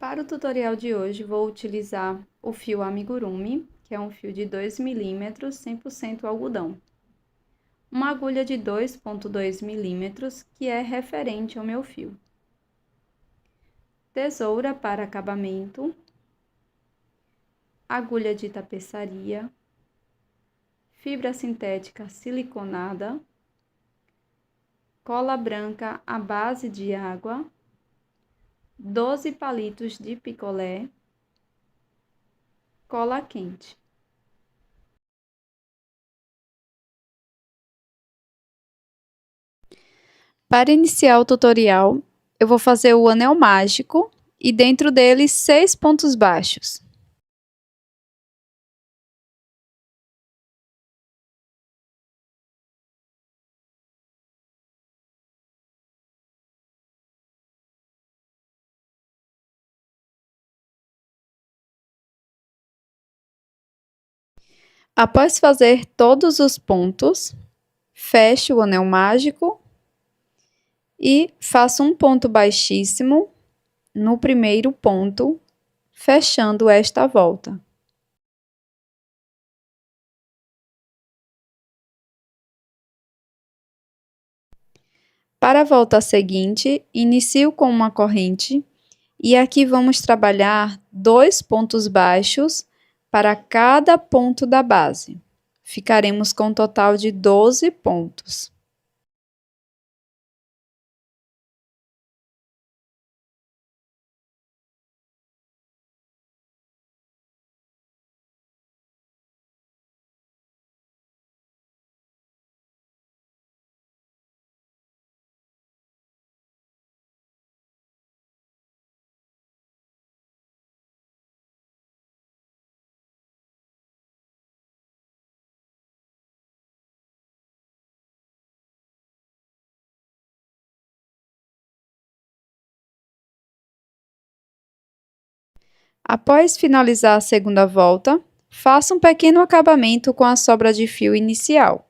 Para o tutorial de hoje, vou utilizar o fio amigurumi, que é um fio de 2 milímetros, 100% algodão. Uma agulha de 2,2 milímetros, que é referente ao meu fio. Tesoura para acabamento. Agulha de tapeçaria. Fibra sintética siliconada. Cola branca à base de água. 12 palitos de picolé. Cola quente. Para iniciar o tutorial, eu vou fazer o anel mágico e dentro dele 6 pontos baixos. Após fazer todos os pontos, fecho o anel mágico e faço um ponto baixíssimo no primeiro ponto, fechando esta volta. Para a volta seguinte, inicio com uma corrente e aqui vamos trabalhar 2 pontos baixos para cada ponto da base. Ficaremos com um total de 12 pontos. Após finalizar a segunda volta, faça um pequeno acabamento com a sobra de fio inicial.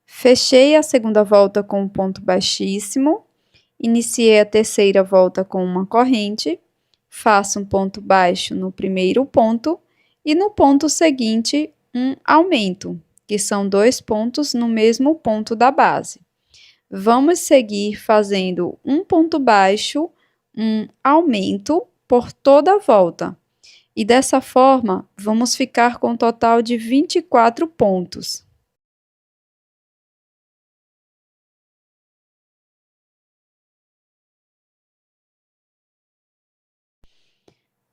Fechei a segunda volta com um ponto baixíssimo, iniciei a terceira volta com uma corrente, faço um ponto baixo no primeiro ponto e no ponto seguinte um aumento, que são 2 pontos no mesmo ponto da base. Vamos seguir fazendo um ponto baixo, um aumento por toda a volta. E dessa forma, vamos ficar com um total de 24 pontos.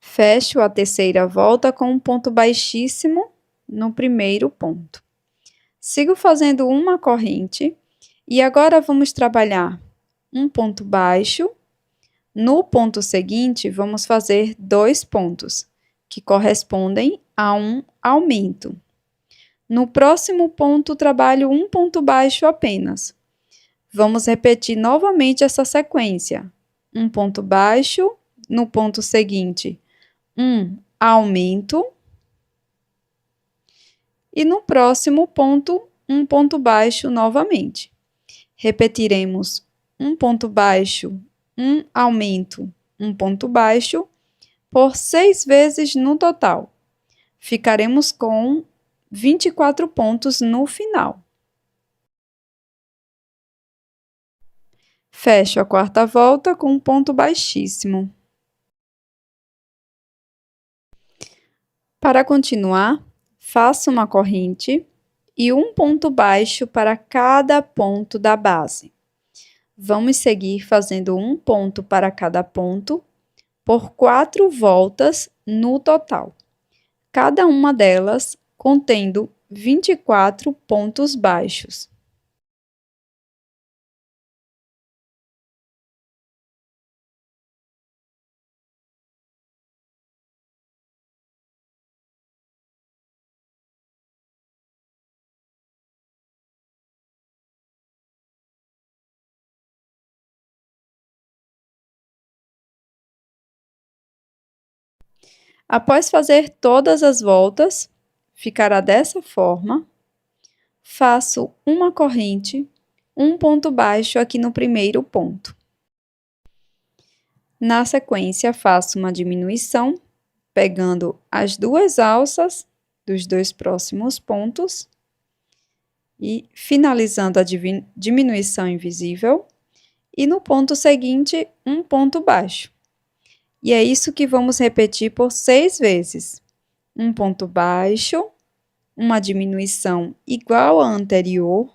Fecho a terceira volta com um ponto baixíssimo no primeiro ponto. Sigo fazendo uma corrente e agora vamos trabalhar um ponto baixo. No ponto seguinte, vamos fazer 2 pontos, que correspondem a um aumento. No próximo ponto, trabalho um ponto baixo apenas. Vamos repetir novamente essa sequência. Um ponto baixo, no ponto seguinte, um aumento. E no próximo ponto, um ponto baixo novamente. Repetiremos um ponto baixo, um aumento, um ponto baixo, por 6 vezes no total. Ficaremos com 24 pontos no final. Fecho a quarta volta com um ponto baixíssimo. Para continuar, faço uma corrente e um ponto baixo para cada ponto da base. Vamos seguir fazendo um ponto para cada ponto por 4 voltas no total, cada uma delas contendo 24 pontos baixos. Após fazer todas as voltas, ficará dessa forma. Faço uma corrente, um ponto baixo aqui no primeiro ponto. Na sequência, faço uma diminuição, pegando as duas alças dos dois próximos pontos e finalizando a diminuição invisível. E no ponto seguinte, um ponto baixo. E é isso que vamos repetir por 6 vezes. Um ponto baixo, uma diminuição igual à anterior,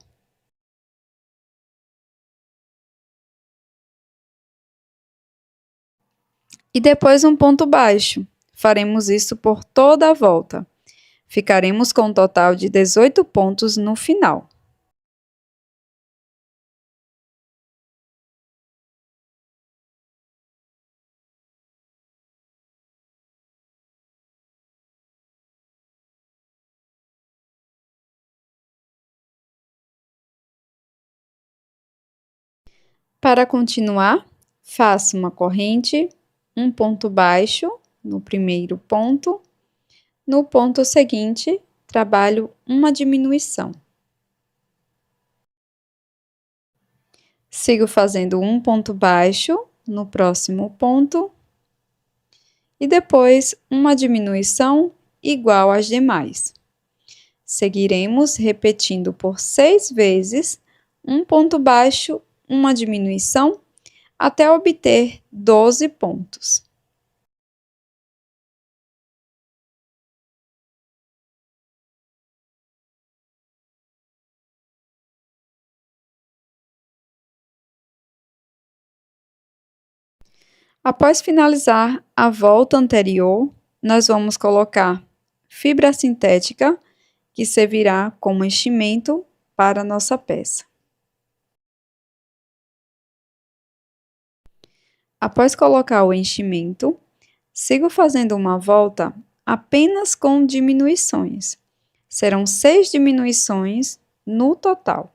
e depois um ponto baixo. Faremos isso por toda a volta. Ficaremos com um total de 18 pontos no final. Para continuar, faço uma corrente, um ponto baixo no primeiro ponto. No ponto seguinte, trabalho uma diminuição. Sigo fazendo um ponto baixo no próximo ponto e depois uma diminuição igual às demais. Seguiremos repetindo por 6 vezes um ponto baixo, uma diminuição, até obter 12 pontos. Após finalizar a volta anterior, nós vamos colocar fibra sintética, que servirá como enchimento para a nossa peça. Após colocar o enchimento, sigo fazendo uma volta apenas com diminuições. Serão 6 diminuições no total.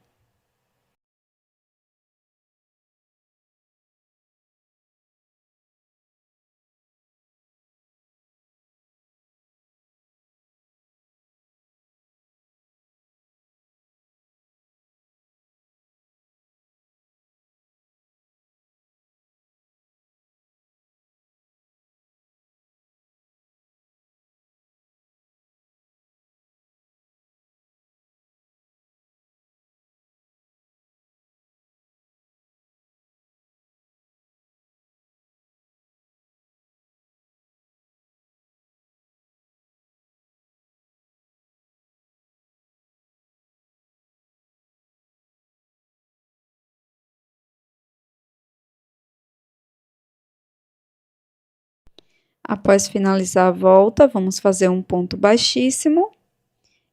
Após finalizar a volta, vamos fazer um ponto baixíssimo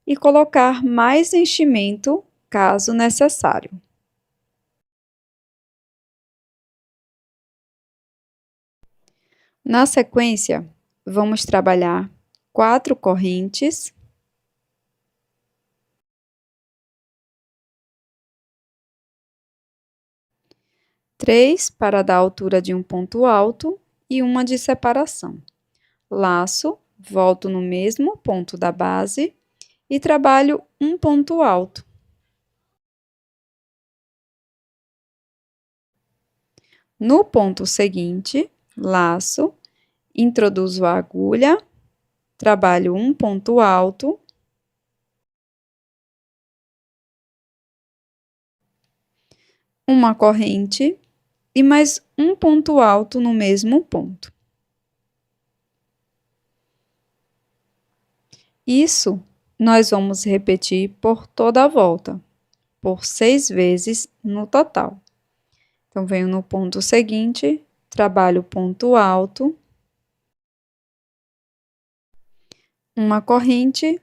e colocar mais enchimento, caso necessário. Na sequência, vamos trabalhar 4 correntes, três para dar a altura de um ponto alto e uma de separação. Laço, volto no mesmo ponto da base e trabalho um ponto alto. No ponto seguinte, laço, introduzo a agulha, trabalho um ponto alto, uma corrente e mais um ponto alto no mesmo ponto. Isso nós vamos repetir por toda a volta, por 6 vezes no total. Então, venho no ponto seguinte, trabalho ponto alto, uma corrente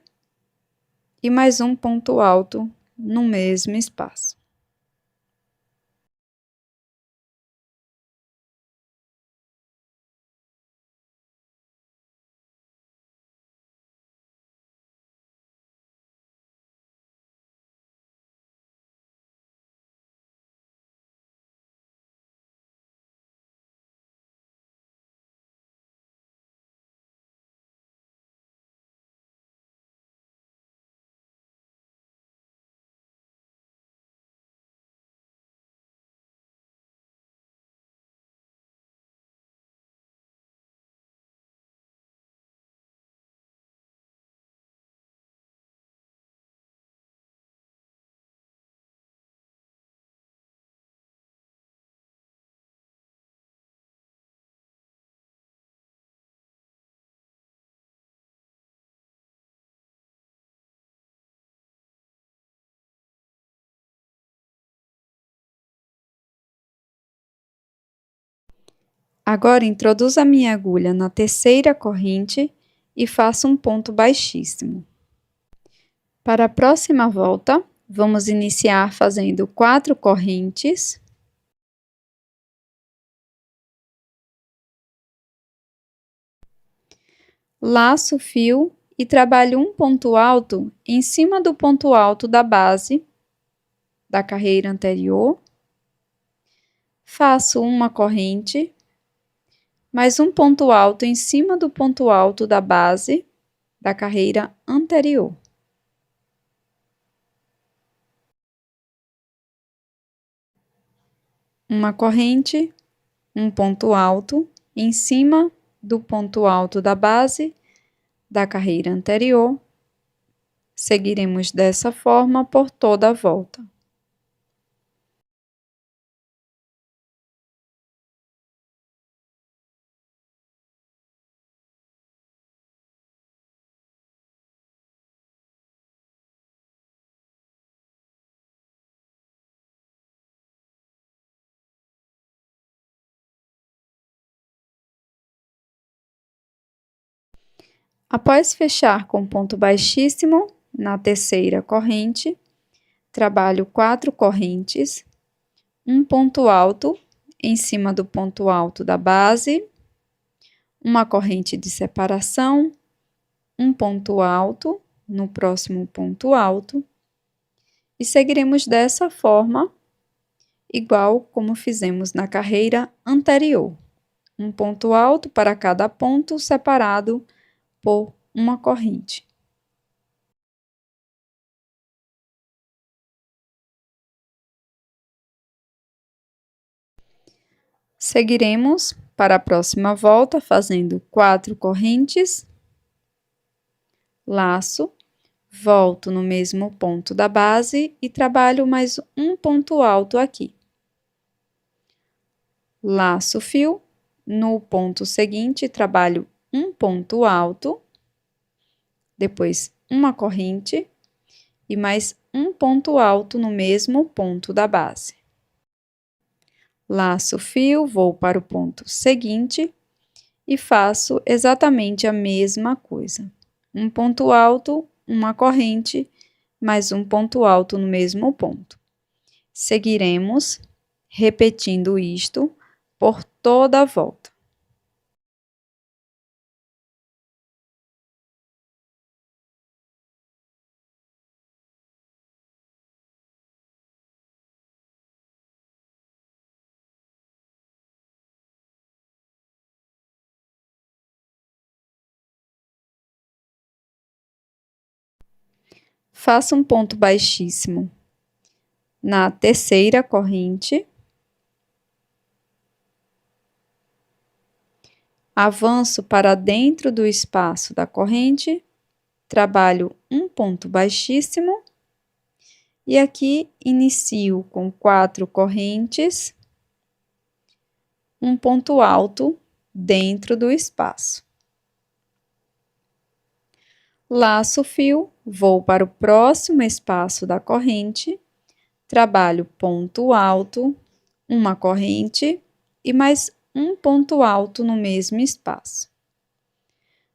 e mais um ponto alto no mesmo espaço. Agora, introduzo a minha agulha na terceira corrente e faço um ponto baixíssimo. Para a próxima volta, vamos iniciar fazendo 4 correntes. Laço o fio e trabalho um ponto alto em cima do ponto alto da base da carreira anterior. Faço uma corrente, mais um ponto alto em cima do ponto alto da base da carreira anterior. Uma corrente, um ponto alto em cima do ponto alto da base da carreira anterior. Seguiremos dessa forma por toda a volta. Após fechar com ponto baixíssimo na terceira corrente, trabalho 4 correntes, um ponto alto em cima do ponto alto da base, uma corrente de separação, um ponto alto no próximo ponto alto, e seguiremos dessa forma, igual como fizemos na carreira anterior. Um ponto alto para cada ponto separado por uma corrente. Seguiremos para a próxima volta fazendo 4 correntes, laço, volto no mesmo ponto da base e trabalho mais um ponto alto aqui. Laço o fio, no ponto seguinte trabalho um ponto alto, depois uma corrente e mais um ponto alto no mesmo ponto da base. Laço o fio, vou para o ponto seguinte e faço exatamente a mesma coisa. Um ponto alto, uma corrente, mais um ponto alto no mesmo ponto. Seguiremos repetindo isto por toda a volta. Faço um ponto baixíssimo na terceira corrente. Avanço para dentro do espaço da corrente, trabalho um ponto baixíssimo e aqui inicio com 4 correntes, um ponto alto dentro do espaço. Laço o fio, vou para o próximo espaço da corrente, trabalho ponto alto, uma corrente e mais um ponto alto no mesmo espaço.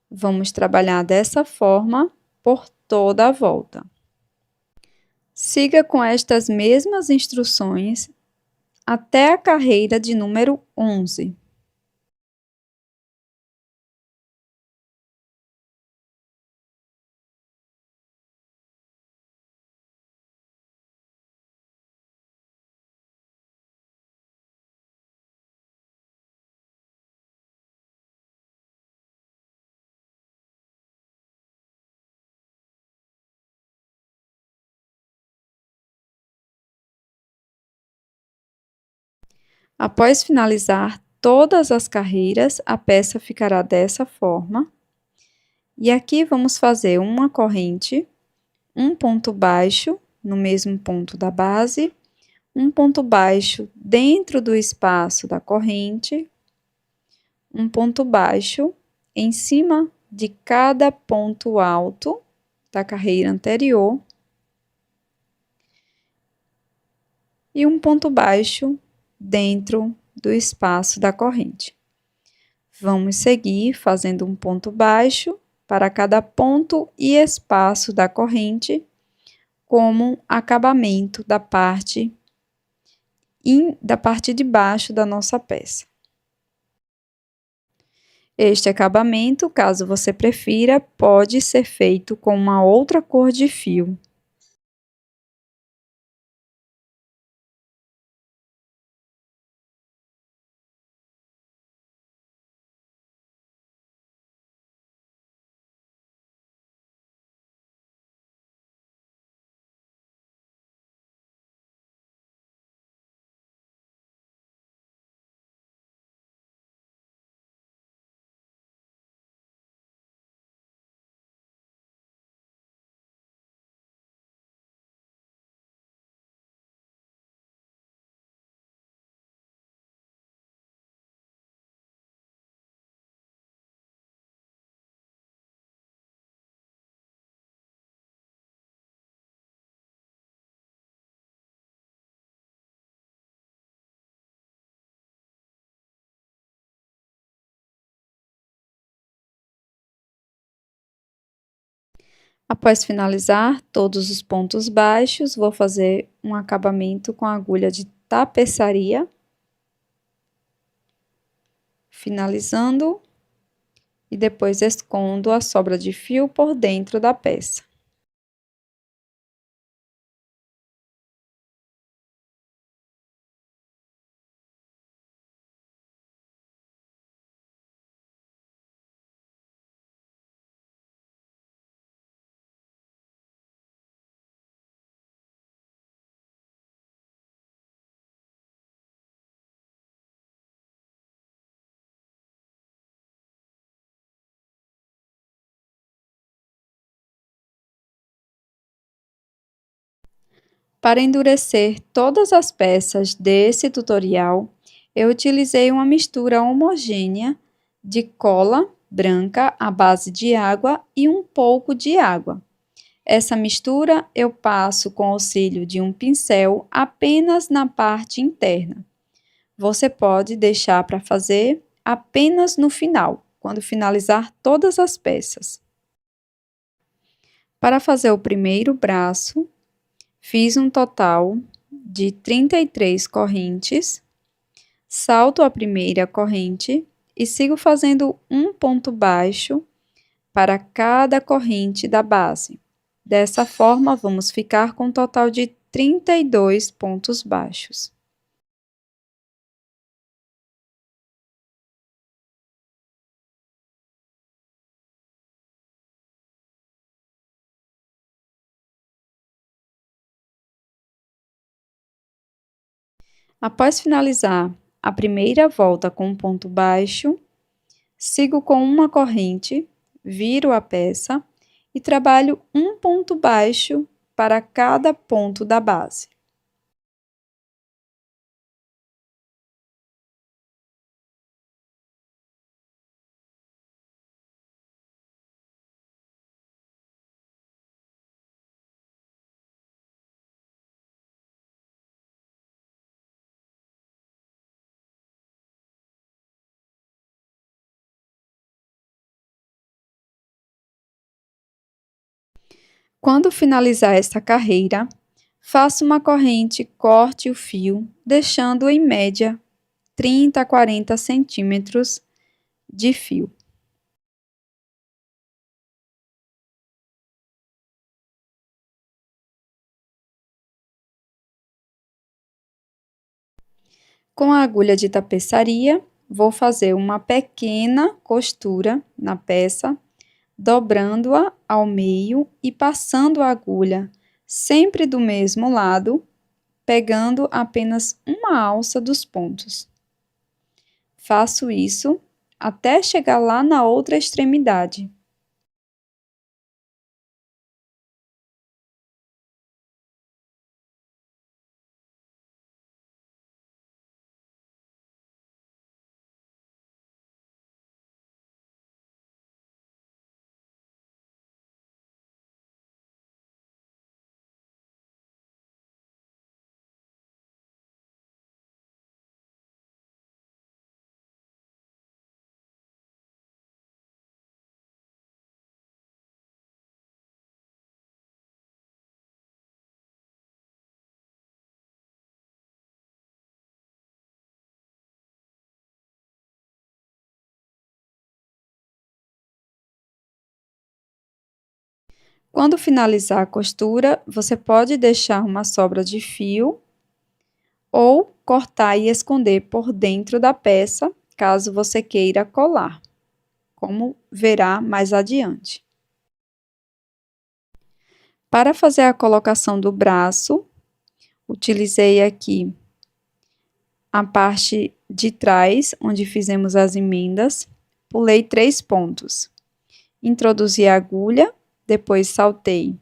Vamos trabalhar dessa forma por toda a volta. Siga com estas mesmas instruções até a carreira de número 11. Após finalizar todas as carreiras, a peça ficará dessa forma. E aqui vamos fazer uma corrente, um ponto baixo no mesmo ponto da base, um ponto baixo dentro do espaço da corrente, um ponto baixo em cima de cada ponto alto da carreira anterior e um ponto baixo dentro do espaço da corrente. Vamos seguir fazendo um ponto baixo para cada ponto e espaço da corrente, como acabamento da parte de baixo da nossa peça. Este acabamento, caso você prefira, pode ser feito com uma outra cor de fio. Após finalizar todos os pontos baixos, vou fazer um acabamento com a agulha de tapeçaria, finalizando, e depois escondo a sobra de fio por dentro da peça. Para endurecer todas as peças desse tutorial, eu utilizei uma mistura homogênea de cola branca à base de água e um pouco de água. Essa mistura eu passo com auxílio de um pincel apenas na parte interna. Você pode deixar para fazer apenas no final, quando finalizar todas as peças. Para fazer o primeiro braço, fiz um total de 33 correntes, salto a primeira corrente e sigo fazendo um ponto baixo para cada corrente da base. Dessa forma, vamos ficar com um total de 32 pontos baixos. Após finalizar a primeira volta com um ponto baixo, sigo com uma corrente, viro a peça e trabalho um ponto baixo para cada ponto da base. Quando finalizar esta carreira, faço uma corrente, corte o fio, deixando em média 30 a 40 centímetros de fio. Com a agulha de tapeçaria, vou fazer uma pequena costura na peça, dobrando-a ao meio e passando a agulha sempre do mesmo lado, pegando apenas uma alça dos pontos. Faço isso até chegar lá na outra extremidade. Quando finalizar a costura, você pode deixar uma sobra de fio ou cortar e esconder por dentro da peça, caso você queira colar, como verá mais adiante. Para fazer a colocação do braço, utilizei aqui a parte de trás, onde fizemos as emendas, pulei 3 pontos. Introduzi a agulha, depois saltei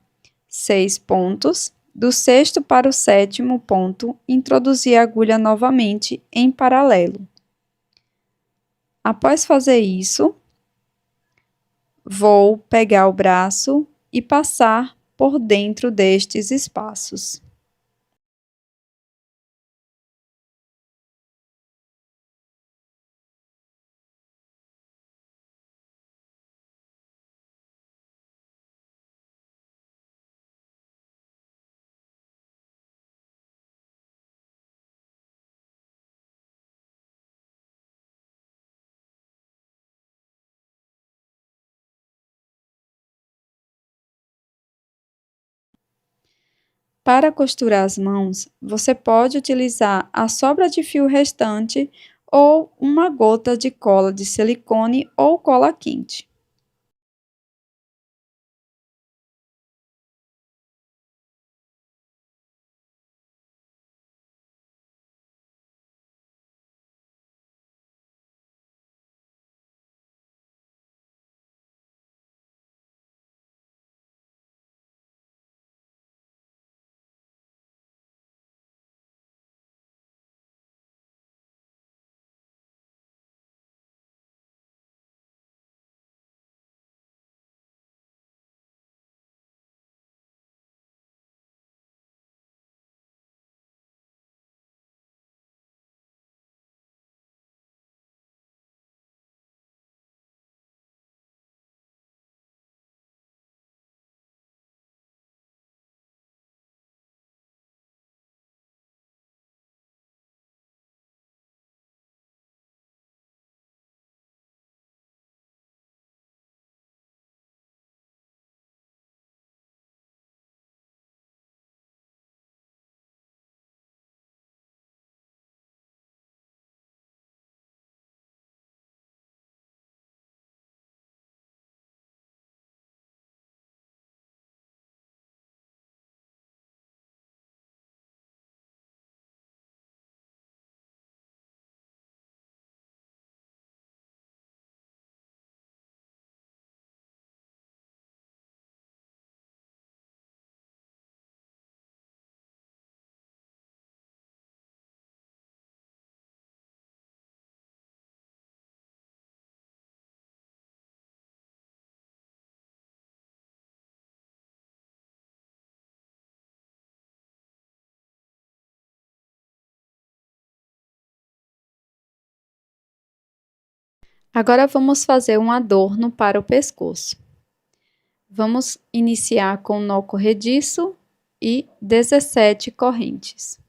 6 pontos. Do 6º para o 7º ponto, introduzi a agulha novamente em paralelo. Após fazer isso, vou pegar o braço e passar por dentro destes espaços. Para costurar as mãos, você pode utilizar a sobra de fio restante ou uma gota de cola de silicone ou cola quente. Agora vamos fazer um adorno para o pescoço. Vamos iniciar com nó corrediço e 17 correntes.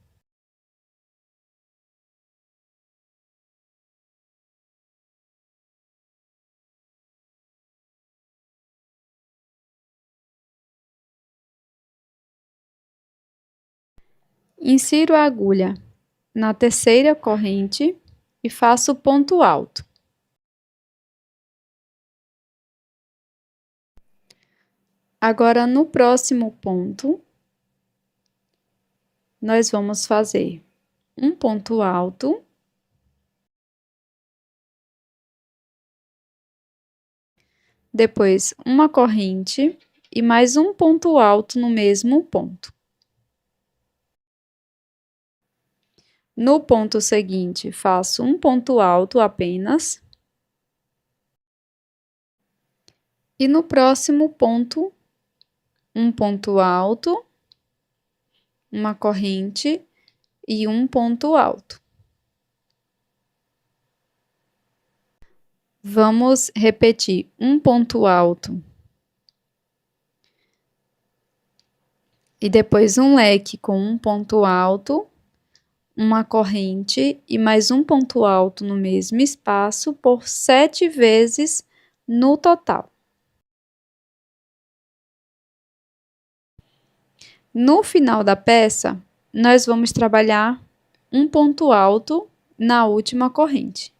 Insiro a agulha na 3ª corrente e faço ponto alto. Agora, no próximo ponto, nós vamos fazer um ponto alto, depois uma corrente e mais um ponto alto no mesmo ponto. No ponto seguinte, faço um ponto alto apenas. E no próximo ponto, um ponto alto, uma corrente e um ponto alto. Vamos repetir um ponto alto e depois um leque com um ponto alto, uma corrente e mais um ponto alto no mesmo espaço por 7 vezes no total. No final da peça, nós vamos trabalhar um ponto alto na última corrente.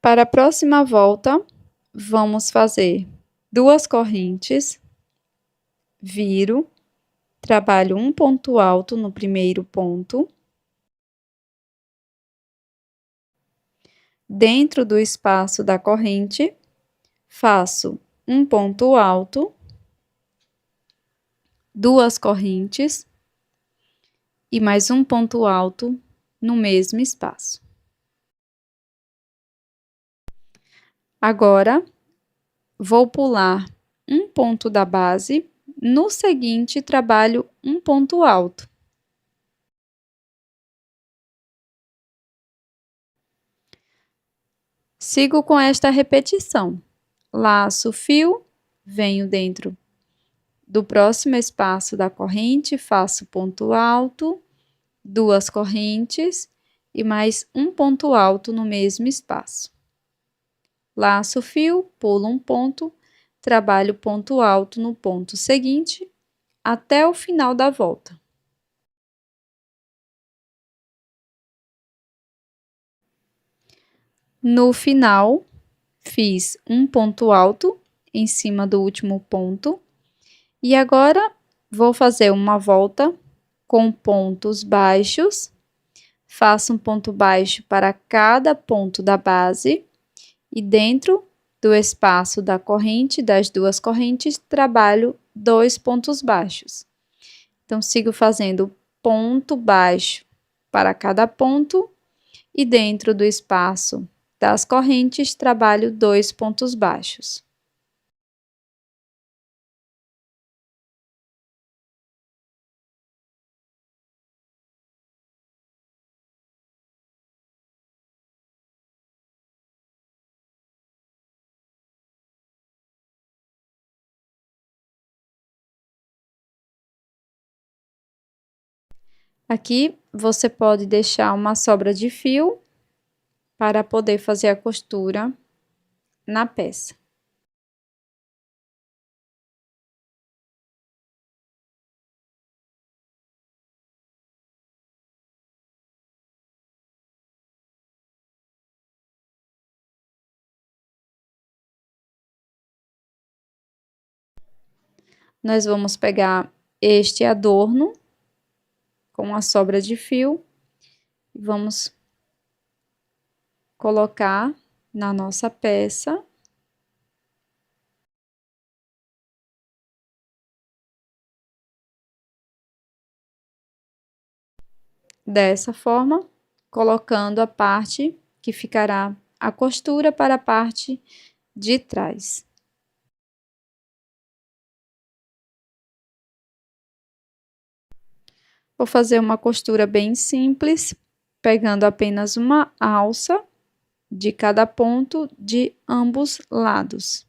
Para a próxima volta, vamos fazer 2 correntes, viro, trabalho um ponto alto no primeiro ponto. Dentro do espaço da corrente, faço um ponto alto, 2 correntes e mais um ponto alto no mesmo espaço. Agora, vou pular um ponto da base, no seguinte trabalho um ponto alto. Sigo com esta repetição. Laço o fio, venho dentro do próximo espaço da corrente, faço ponto alto, 2 correntes e mais um ponto alto no mesmo espaço. Laço o fio, pulo um ponto, trabalho ponto alto no ponto seguinte, até o final da volta. No final, fiz um ponto alto em cima do último ponto e agora vou fazer uma volta com pontos baixos. Faço um ponto baixo para cada ponto da base e dentro do espaço da corrente, das 2 correntes, trabalho 2 pontos baixos. Então, sigo fazendo ponto baixo para cada ponto e dentro do espaço das correntes, trabalho 2 pontos baixos. Aqui, você pode deixar uma sobra de fio para poder fazer a costura na peça. Nós vamos pegar este adorno com a sobra de fio e vamos colocar na nossa peça. Dessa forma, colocando a parte que ficará a costura para a parte de trás. Vou fazer uma costura bem simples, pegando apenas uma alça de cada ponto de ambos lados.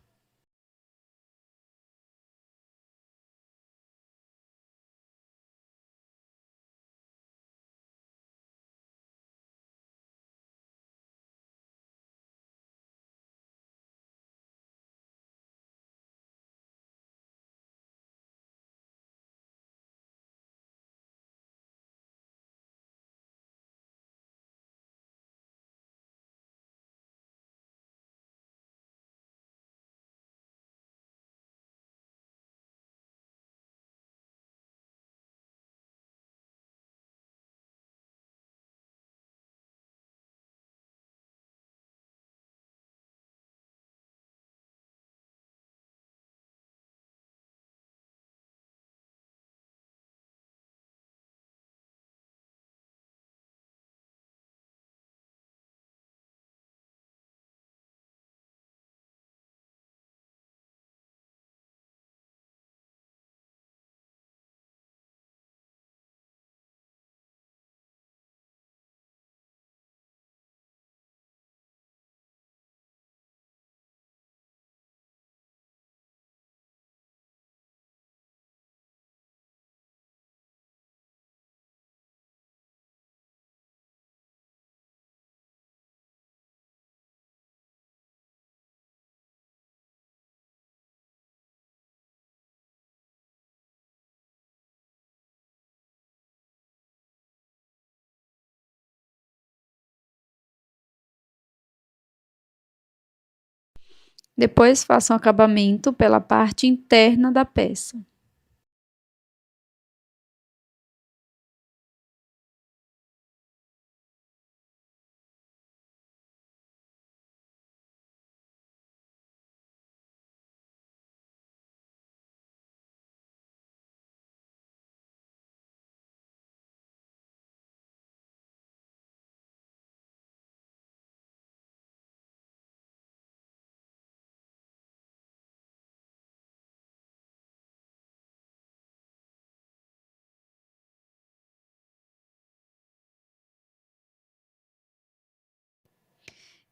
Depois faça um acabamento pela parte interna da peça.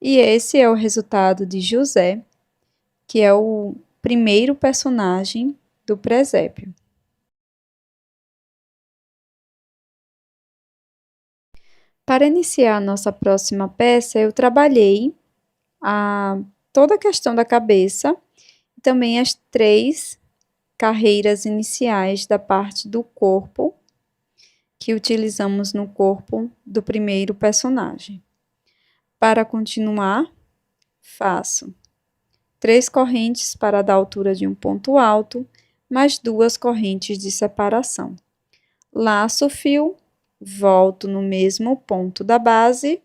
E esse é o resultado de José, que é o primeiro personagem do presépio. Para iniciar a nossa próxima peça, eu trabalhei toda a questão da cabeça e também as 3 carreiras iniciais da parte do corpo que utilizamos no corpo do primeiro personagem. Para continuar, faço 3 correntes para dar altura de um ponto alto, mais 2 correntes de separação. Laço o fio, volto no mesmo ponto da base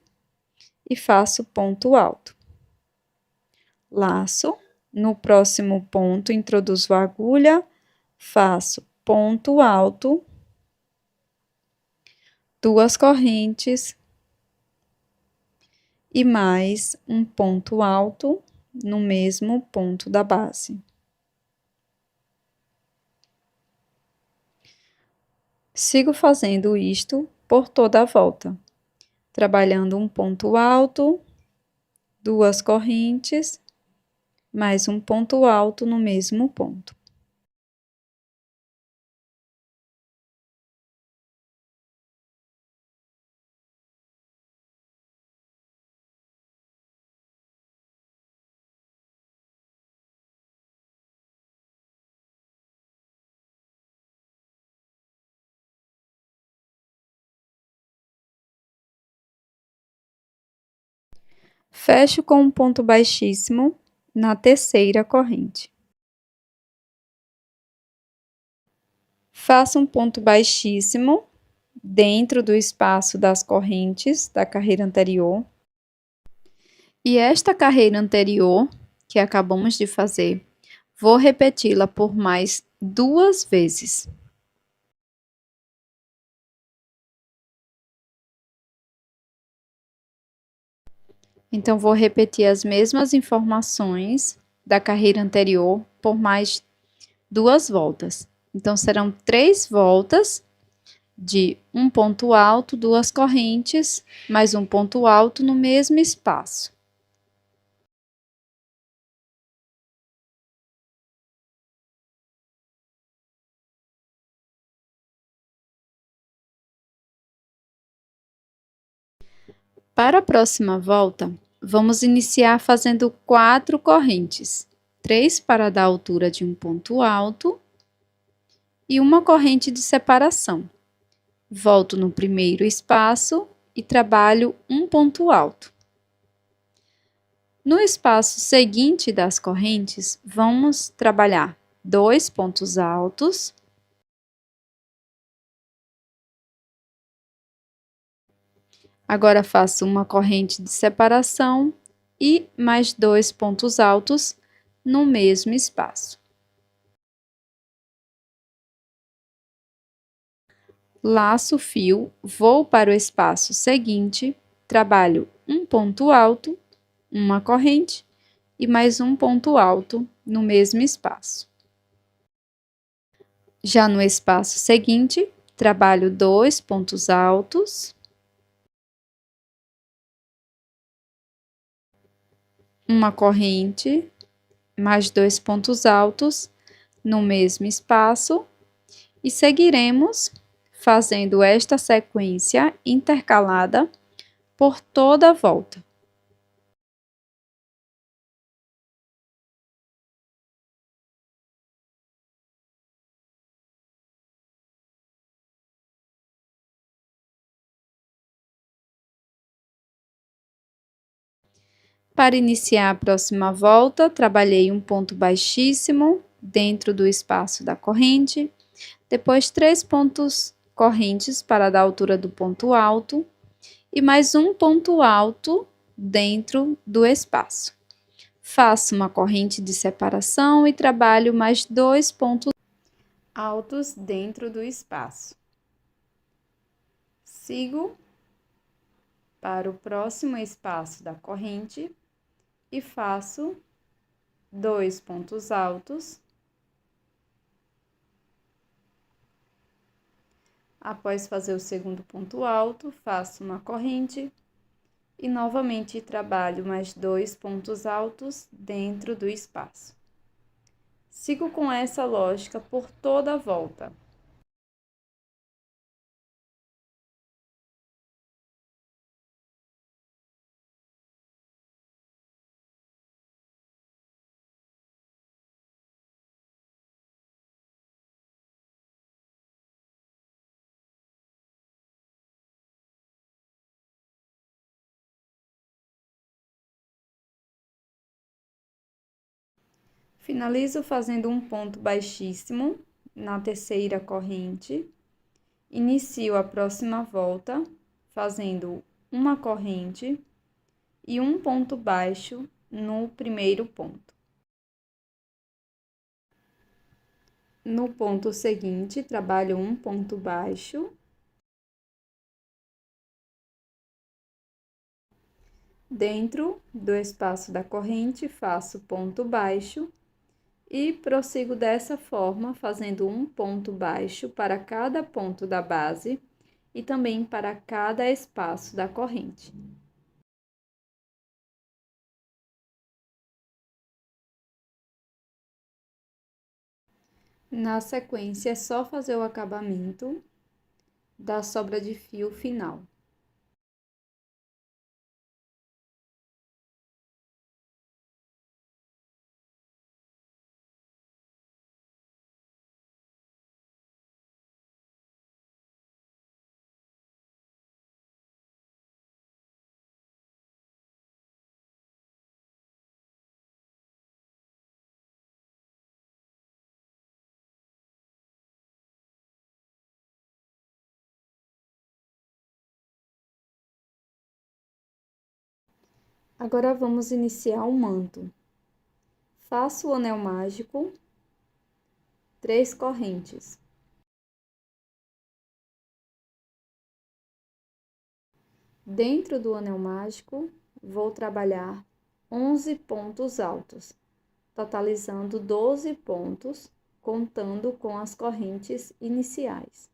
e faço ponto alto. Laço, no próximo ponto introduzo a agulha, faço ponto alto, 2 correntes e mais um ponto alto no mesmo ponto da base. Sigo fazendo isto por toda a volta, trabalhando um ponto alto, 2 correntes, mais um ponto alto no mesmo ponto. Fecho com um ponto baixíssimo na terceira corrente. Faço um ponto baixíssimo dentro do espaço das correntes da carreira anterior. E esta carreira anterior, que acabamos de fazer, vou repeti-la por mais 2 vezes. Então, vou repetir as mesmas informações da carreira anterior por mais 2 voltas. Então, serão 3 voltas de um ponto alto, 2 correntes, mais um ponto alto no mesmo espaço. Para a próxima volta, vamos iniciar fazendo 4 correntes, 3 para dar altura de um ponto alto e uma corrente de separação. Volto no primeiro espaço e trabalho um ponto alto. No espaço seguinte das correntes, vamos trabalhar 2 pontos altos. Agora faço uma corrente de separação e mais 2 pontos altos no mesmo espaço. Laço o fio, vou para o espaço seguinte, trabalho um ponto alto, uma corrente e mais um ponto alto no mesmo espaço. Já no espaço seguinte, trabalho 2 pontos altos, uma corrente, mais 2 pontos altos no mesmo espaço e seguiremos fazendo esta sequência intercalada por toda a volta. Para iniciar a próxima volta, trabalhei um ponto baixíssimo dentro do espaço da corrente, depois 3 pontos correntes para dar a altura do ponto alto e mais um ponto alto dentro do espaço. Faço uma corrente de separação e trabalho mais 2 pontos altos dentro do espaço. Sigo para o próximo espaço da corrente e faço 2 pontos altos. Após fazer o segundo ponto alto, faço uma corrente e novamente trabalho mais 2 pontos altos dentro do espaço. Sigo com essa lógica por toda a volta. Finalizo fazendo um ponto baixíssimo na terceira corrente. Inicio a próxima volta fazendo uma corrente e um ponto baixo no primeiro ponto. No ponto seguinte, trabalho um ponto baixo. Dentro do espaço da corrente, faço ponto baixo e prossigo dessa forma, fazendo um ponto baixo para cada ponto da base e também para cada espaço da corrente. Na sequência, é só fazer o acabamento da sobra de fio final. Agora vamos iniciar o manto. Faço o anel mágico, 3 correntes. Dentro do anel mágico, vou trabalhar 11 pontos altos, totalizando 12 pontos, contando com as correntes iniciais.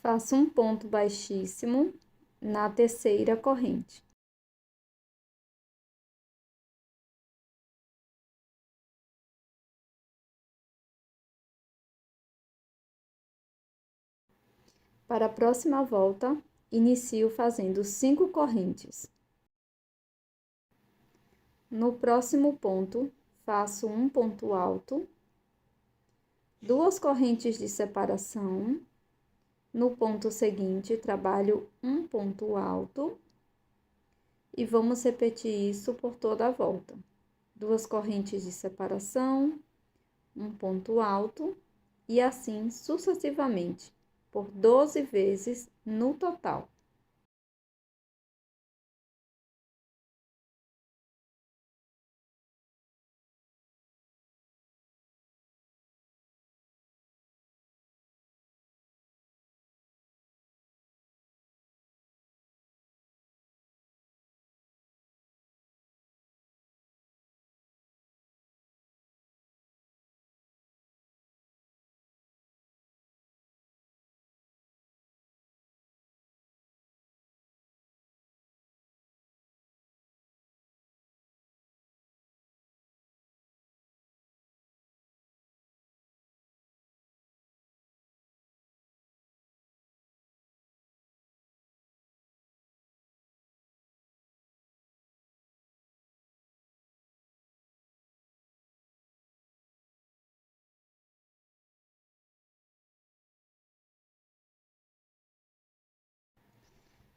Faço um ponto baixíssimo na terceira corrente. Para a próxima volta, inicio fazendo 5 correntes. No próximo ponto, faço um ponto alto, 2 correntes de separação. No ponto seguinte, trabalho um ponto alto e vamos repetir isso por toda a volta. 2 correntes de separação, um ponto alto e assim sucessivamente, por 12 vezes no total.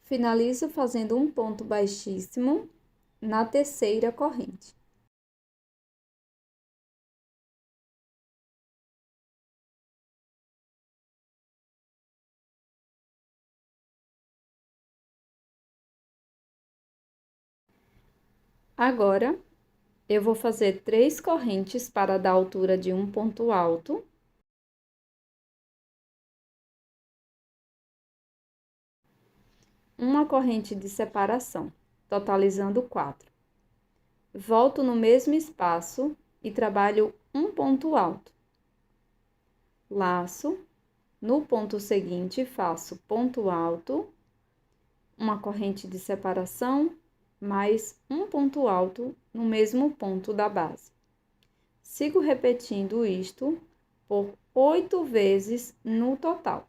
Finalizo fazendo um ponto baixíssimo na terceira corrente. Agora, eu vou fazer 3 correntes para dar altura de um ponto alto. Uma corrente de separação, totalizando 4. Volto no mesmo espaço e trabalho um ponto alto. Laço, no ponto seguinte faço ponto alto, uma corrente de separação, mais um ponto alto no mesmo ponto da base. Sigo repetindo isto por 8 vezes no total.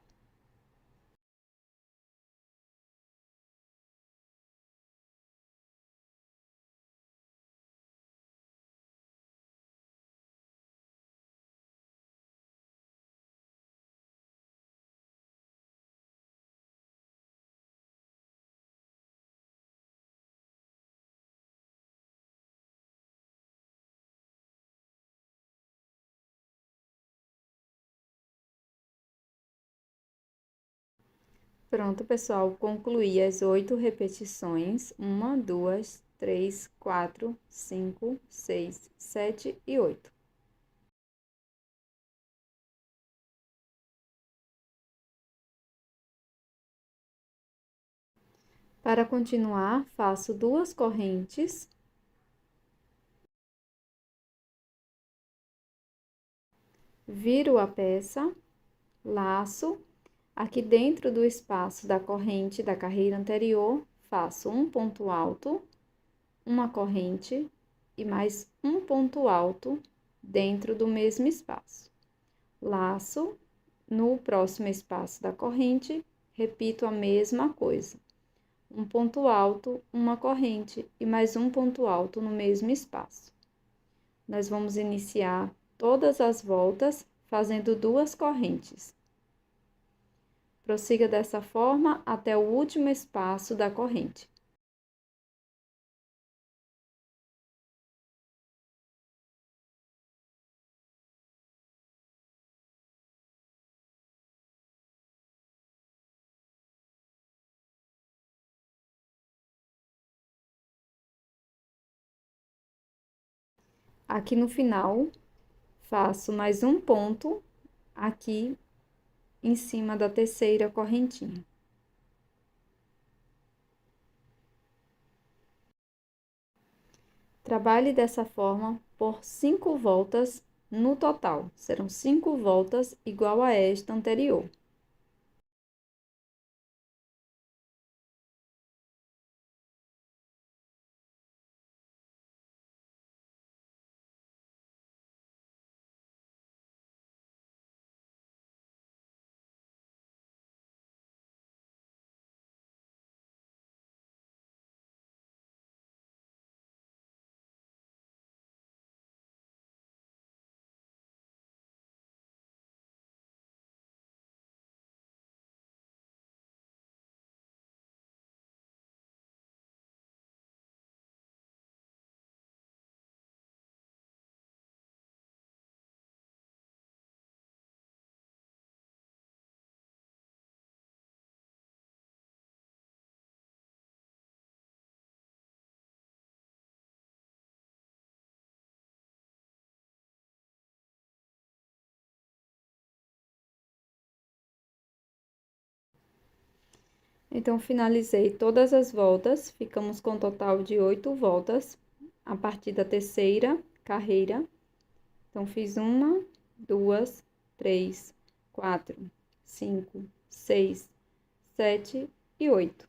Pronto, pessoal, concluí as 8 repetições. 1, 2, 3, 4, 5, 6, 7 e 8. Para continuar, faço 2 correntes. Viro a peça, laço. Aqui dentro do espaço da corrente da carreira anterior, faço um ponto alto, uma corrente e mais um ponto alto dentro do mesmo espaço. Laço, no próximo espaço da corrente, repito a mesma coisa. Um ponto alto, uma corrente e mais um ponto alto no mesmo espaço. Nós vamos iniciar todas as voltas fazendo 2 correntes. Prossiga dessa forma até o último espaço da corrente. Aqui no final, faço mais um ponto aqui em cima da terceira correntinha. Trabalhe dessa forma por 5 voltas no total. Serão 5 voltas igual a esta anterior. Então, finalizei todas as voltas, ficamos com um total de 8 voltas a partir da terceira carreira. Então, fiz 1, 2, 3, 4, 5, 6, 7 e 8.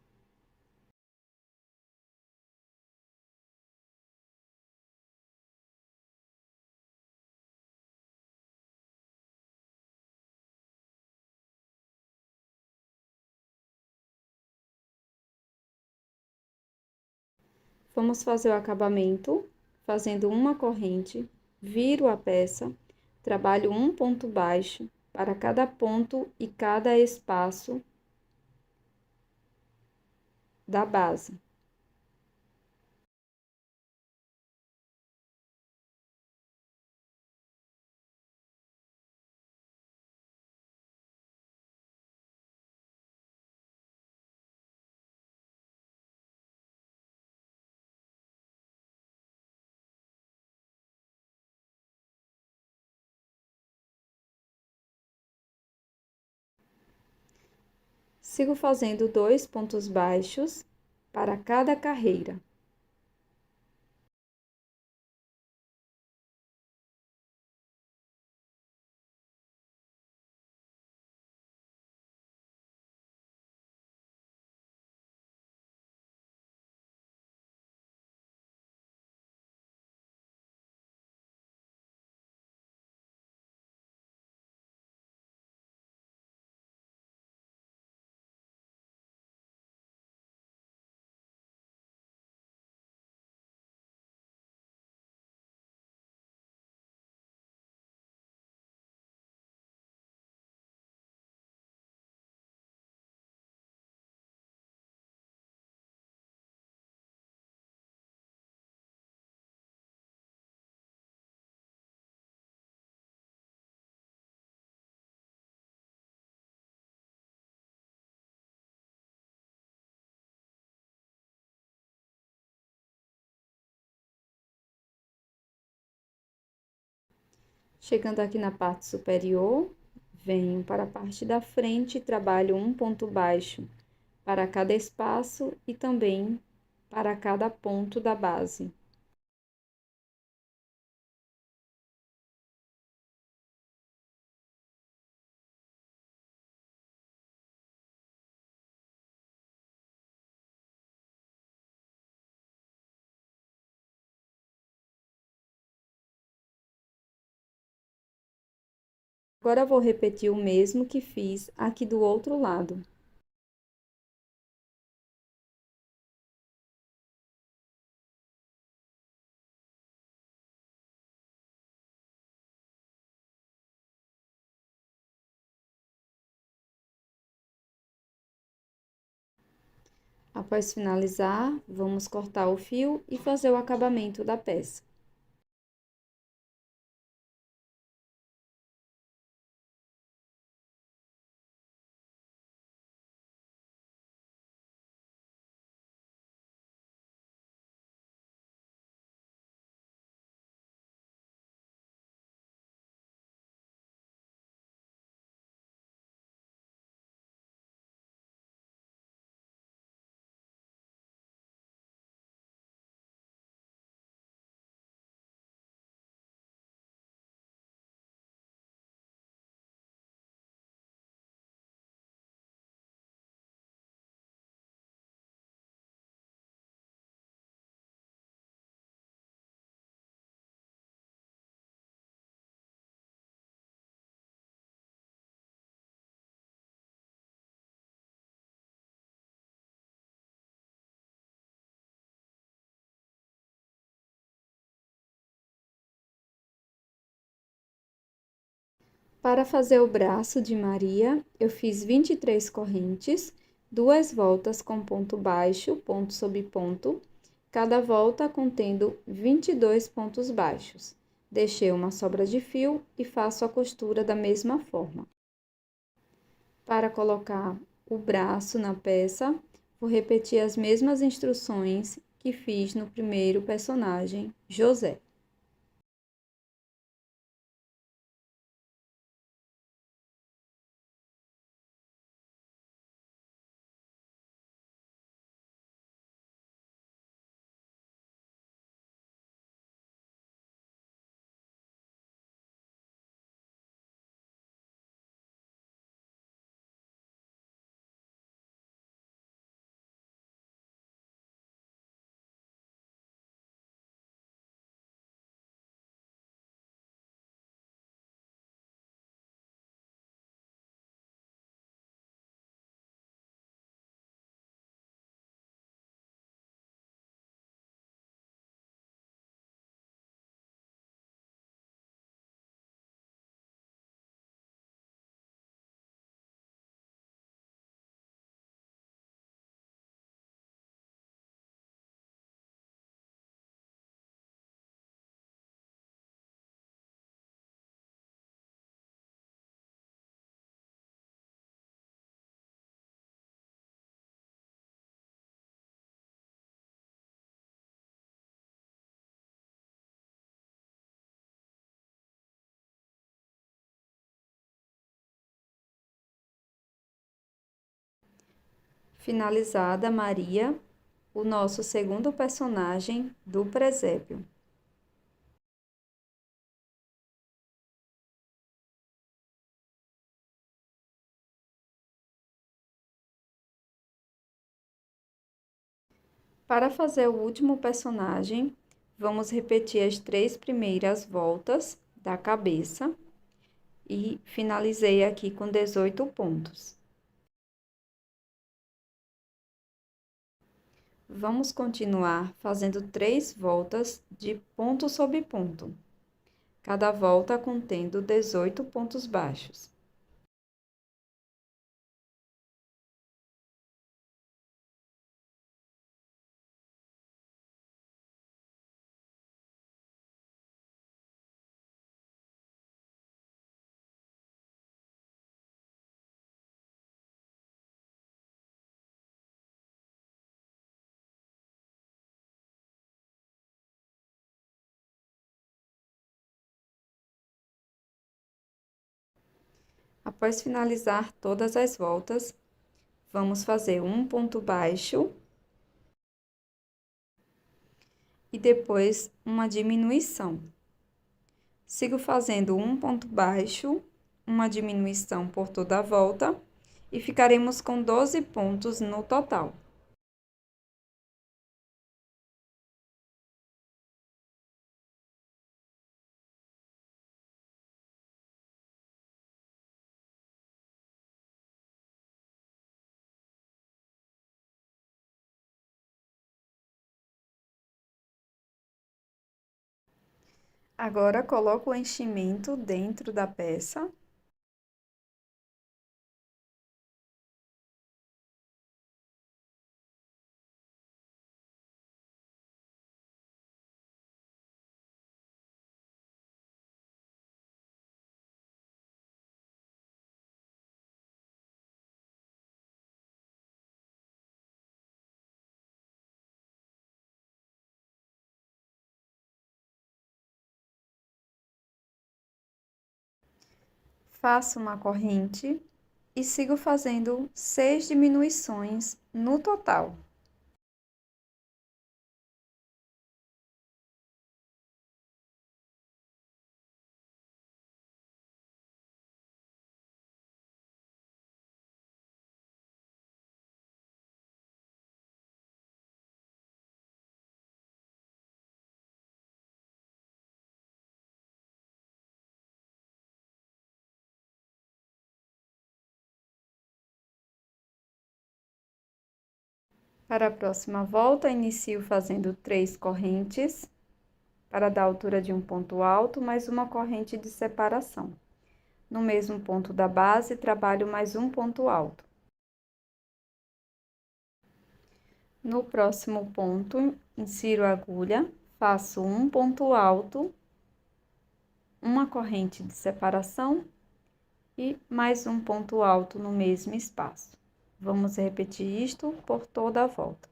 Vamos fazer o acabamento, fazendo uma corrente, viro a peça, trabalho um ponto baixo para cada ponto e cada espaço da base. Sigo fazendo 2 pontos baixos para cada carreira. Chegando aqui na parte superior, venho para a parte da frente e trabalho um ponto baixo para cada espaço e também para cada ponto da base. Agora vou repetir o mesmo que fiz aqui do outro lado. Após finalizar, vamos cortar o fio e fazer o acabamento da peça. Para fazer o braço de Maria, eu fiz 23 correntes, 2 voltas com ponto baixo, ponto sobre ponto, cada volta contendo 22 pontos baixos. Deixei uma sobra de fio e faço a costura da mesma forma. Para colocar o braço na peça, vou repetir as mesmas instruções que fiz no primeiro personagem, José. Finalizada Maria, o nosso segundo personagem do presépio. Para fazer o último personagem, vamos repetir as 3 primeiras voltas da cabeça e finalizei aqui com 18 pontos. Vamos continuar fazendo 3 voltas de ponto sobre ponto, cada volta contendo 18 pontos baixos. Após finalizar todas as voltas, vamos fazer um ponto baixo e depois uma diminuição. Sigo fazendo um ponto baixo, uma diminuição por toda a volta e ficaremos com 12 pontos no total. Agora, coloco o enchimento dentro da peça. Faço uma corrente e sigo fazendo 6 diminuições no total. Para a próxima volta, inicio fazendo 3 correntes para dar altura de um ponto alto, mais uma corrente de separação. No mesmo ponto da base, trabalho mais um ponto alto. No próximo ponto, insiro a agulha, faço um ponto alto, uma corrente de separação e mais um ponto alto no mesmo espaço. Vamos repetir isto por toda a volta.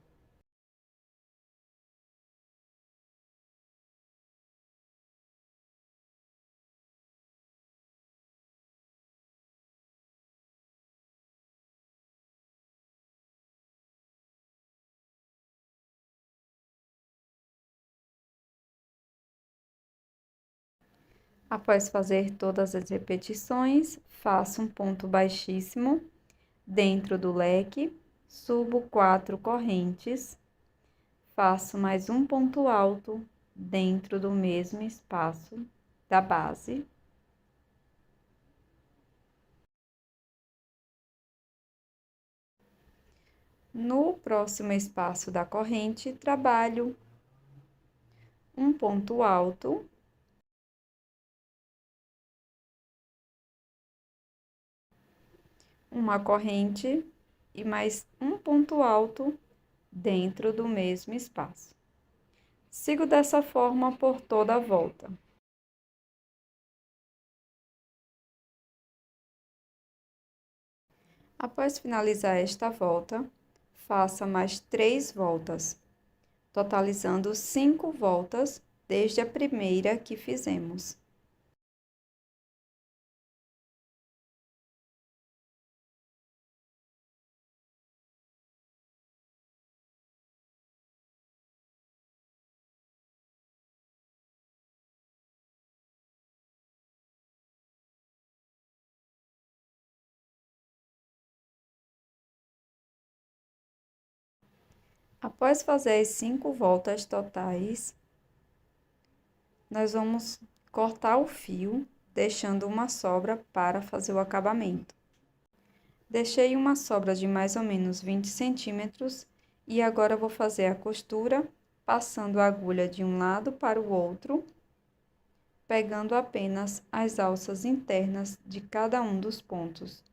Após fazer todas as repetições, faço um ponto baixíssimo dentro do leque, subo 4 correntes, faço mais um ponto alto dentro do mesmo espaço da base. No próximo espaço da corrente, trabalho um ponto alto, uma corrente e mais um ponto alto dentro do mesmo espaço. Sigo dessa forma por toda a volta. Após finalizar esta volta, faça mais 3 voltas, totalizando 5 voltas desde a primeira que fizemos. Após fazer as 5 voltas totais, nós vamos cortar o fio, deixando uma sobra para fazer o acabamento. Deixei uma sobra de mais ou menos 20 centímetros e agora vou fazer a costura, passando a agulha de um lado para o outro, pegando apenas as alças internas de cada um dos pontos.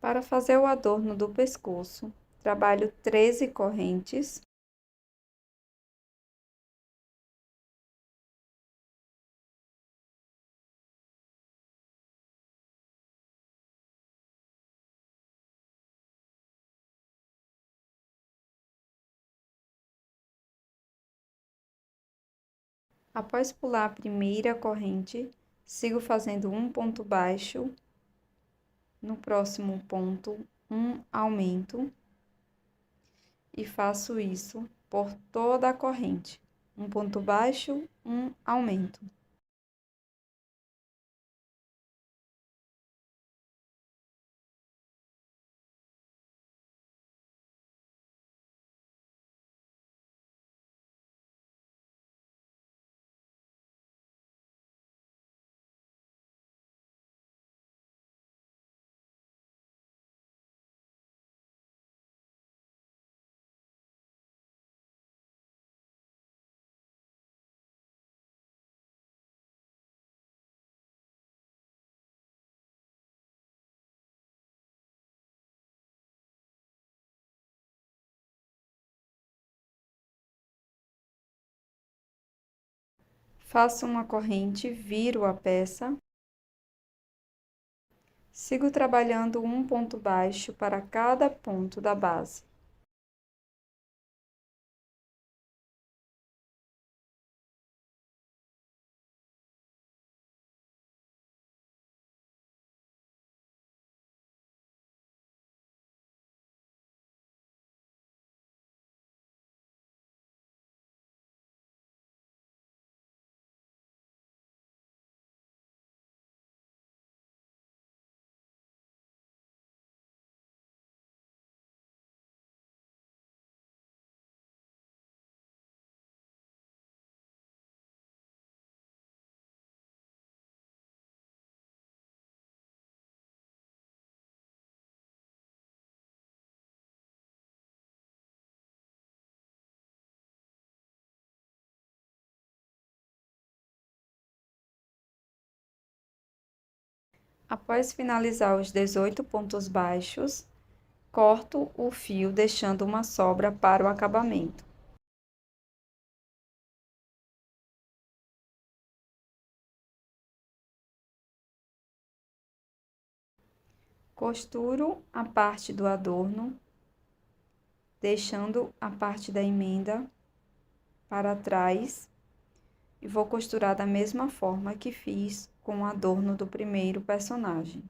Para fazer o adorno do pescoço, trabalho 13 correntes. Após pular a primeira corrente, sigo fazendo um ponto baixo, no próximo ponto, um aumento, e faço isso por toda a corrente. Um ponto baixo, um aumento. Faço uma corrente, viro a peça. Sigo trabalhando um ponto baixo para cada ponto da base. Após finalizar os 18 pontos baixos, corto o fio deixando uma sobra para o acabamento. Costuro a parte do adorno, deixando a parte da emenda para trás e vou costurar da mesma forma que fiz com o adorno do primeiro personagem.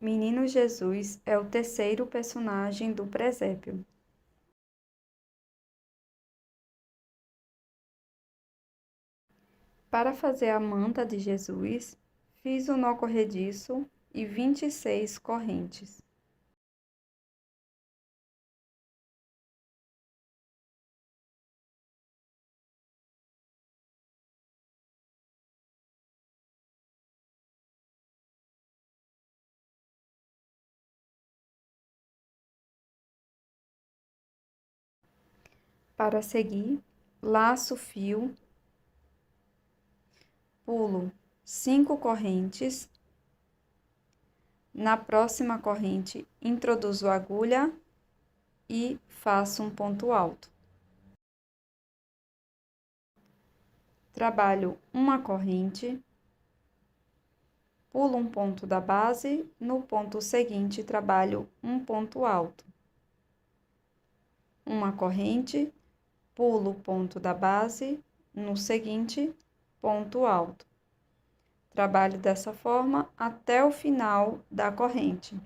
Menino Jesus é o terceiro personagem do presépio. Para fazer a manta de Jesus, fiz um nó corrediço e 26 correntes. Para seguir, laço o fio, pulo 5 correntes. Na próxima corrente, introduzo a agulha e faço um ponto alto. Trabalho uma corrente, pulo um ponto da base, no ponto seguinte trabalho um ponto alto. Uma corrente, pulo o ponto da base, no seguinte, ponto alto. Trabalho dessa forma até o final da corrente.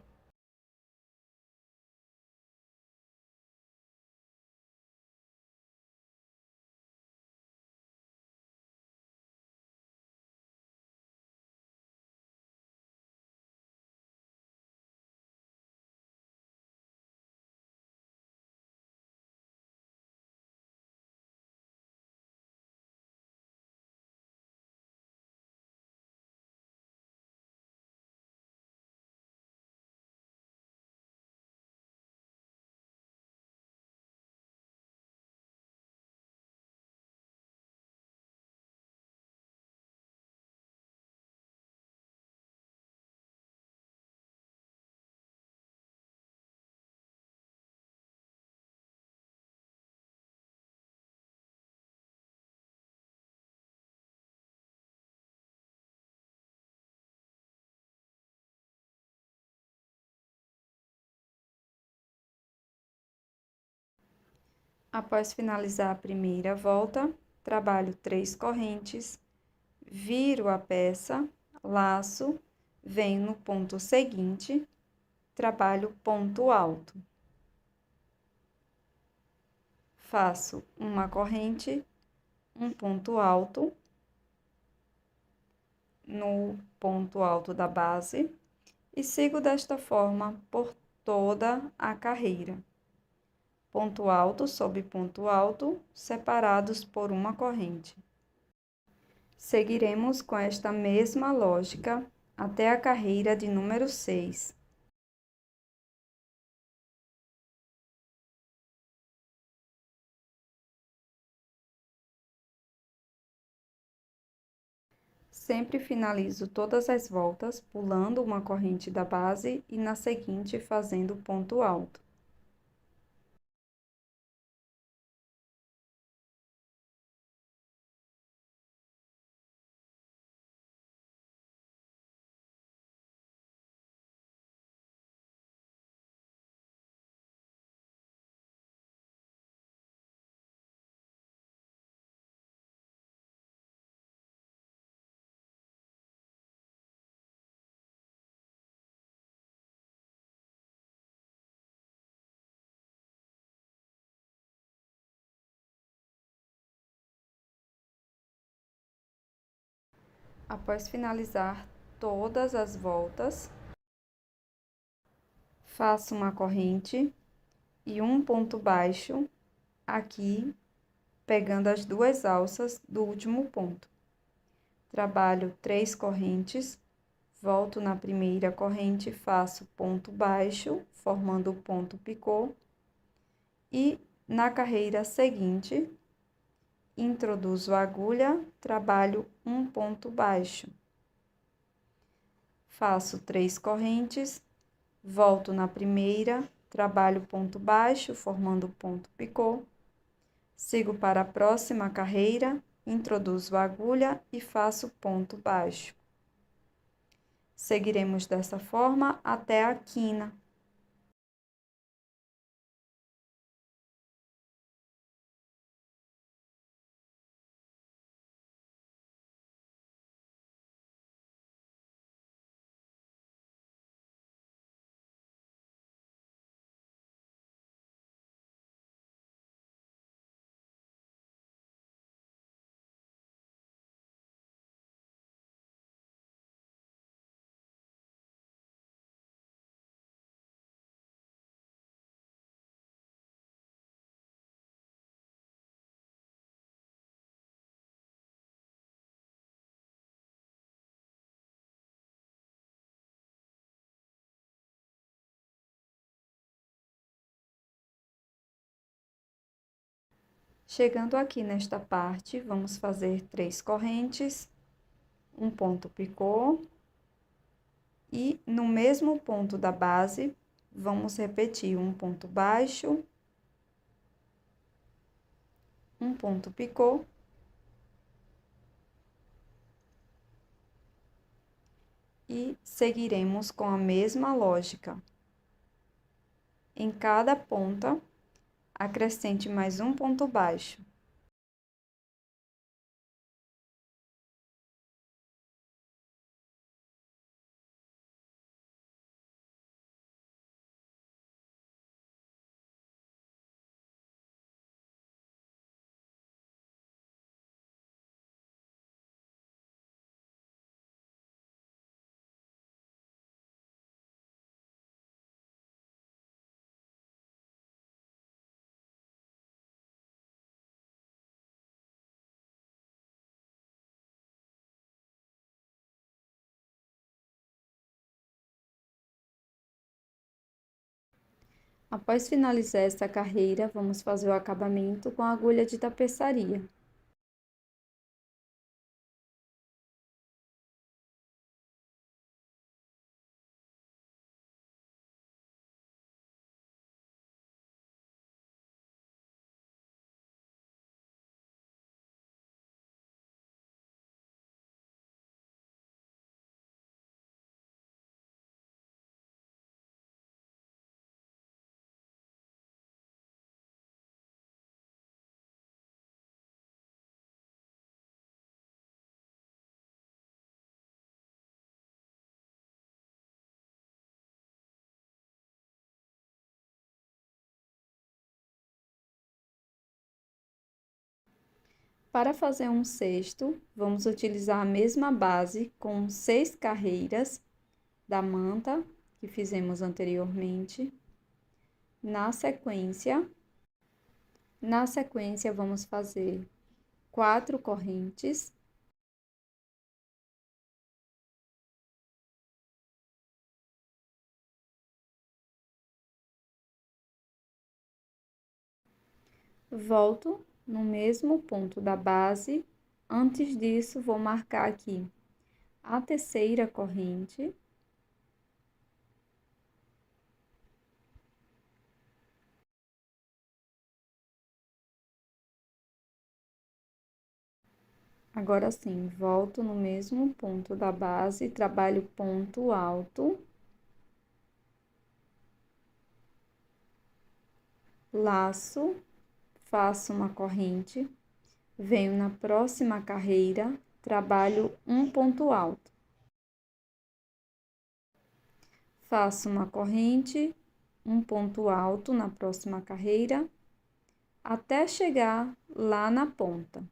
Após finalizar a primeira volta, trabalho 3 correntes, viro a peça, laço, venho no ponto seguinte, trabalho ponto alto. Faço uma corrente, um ponto alto, no ponto alto da base e sigo desta forma por toda a carreira. Ponto alto sobre ponto alto, separados por uma corrente. Seguiremos com esta mesma lógica até a carreira de número 6. Sempre finalizo todas as voltas pulando uma corrente da base e na seguinte fazendo ponto alto. Após finalizar todas as voltas, faço uma corrente e um ponto baixo aqui, pegando as duas alças do último ponto. Trabalho 3 correntes, volto na primeira corrente, faço ponto baixo, formando o ponto picô, e na carreira seguinte, introduzo a agulha, trabalho um ponto baixo. Faço 3 correntes, volto na primeira, trabalho ponto baixo, formando ponto picô. Sigo para a próxima carreira, introduzo a agulha e faço ponto baixo. Seguiremos dessa forma até a quina. Chegando aqui nesta parte, vamos fazer 3 correntes, um ponto picô, e no mesmo ponto da base, vamos repetir um ponto baixo, um ponto picô, e seguiremos com a mesma lógica. Em cada ponta, acrescente mais um ponto baixo. Após finalizar esta carreira, vamos fazer o acabamento com a agulha de tapeçaria. Para fazer um cesto, vamos utilizar a mesma base com 6 carreiras da manta que fizemos anteriormente. Na sequência, vamos fazer 4 correntes, Volto no mesmo ponto da base. Antes disso, vou marcar aqui a terceira corrente. Agora sim, volto no mesmo ponto da base, trabalho ponto alto, laço, faço uma corrente, venho na próxima carreira, trabalho um ponto alto. Faço uma corrente, um ponto alto na próxima carreira, até chegar lá na ponta.